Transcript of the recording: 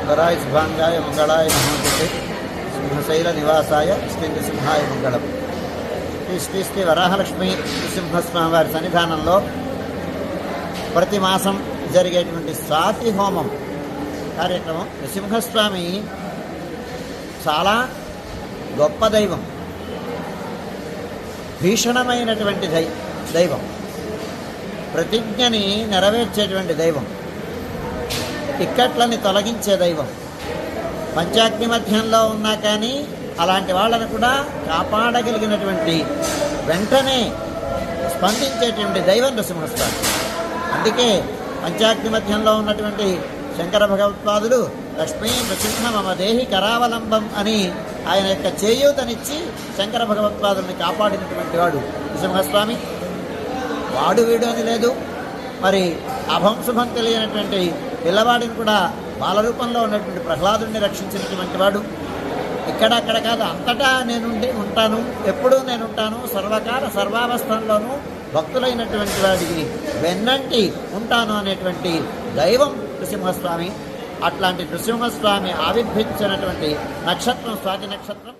వరాయ శుభాంగాయ మంగళాయ మహోదతే సింహశైల నివాసాయ శ్రీ నృసింహాయ మంగళం. శ్రీ శ్రీ వరాహలక్ష్మి నృసింహస్వామి వారి సన్నిధానంలో ప్రతి మాసం జరిగేటువంటి స్వాతి హోమం కార్యక్రమం. నృసింహస్వామి చాలా గొప్ప దైవం, భీషణమైనటువంటి దైవం, ప్రతిజ్ఞని నెరవేర్చేటువంటి దైవం, ఇక్కట్లని తొలగించే దైవం. పంచాగ్ని మధ్యంలో ఉన్నా కానీ అలాంటి వాళ్ళను కూడా కాపాడగలిగినటువంటి, వెంటనే స్పందించేటువంటి దైవం నృసింహస్వామి. అందుకే పంచాగ్ని మధ్యంలో ఉన్నటువంటి శంకర భగవత్పాదులు లక్ష్మీ నృసింహ మమ దేహి కరావలంబం అని ఆయన యొక్క చేయూతనిచ్చి శంకర భగవత్పాదుల్ని కాపాడినటువంటి వాడు నృసింహస్వామి. వాడు వీడు అని లేదు. మరి అభం శుభం తెలియనటువంటి పిల్లవాడిని కూడా బాలరూపంలో ఉన్నటువంటి ప్రహ్లాదుని రక్షించినటువంటి వాడు. ఇక్కడక్కడ కాదు, అంతటా ఉంటాను, ఎప్పుడూ నేనుంటాను, సర్వకాల సర్వావస్థల్లోనూ భక్తులైనటువంటి వాడికి వెన్నంటి ఉంటాను అనేటువంటి దైవం నృసింహస్వామి. అట్లాంటి నృసింహస్వామి ఆవిర్భవించినటువంటి నక్షత్రం స్వాతి నక్షత్రం.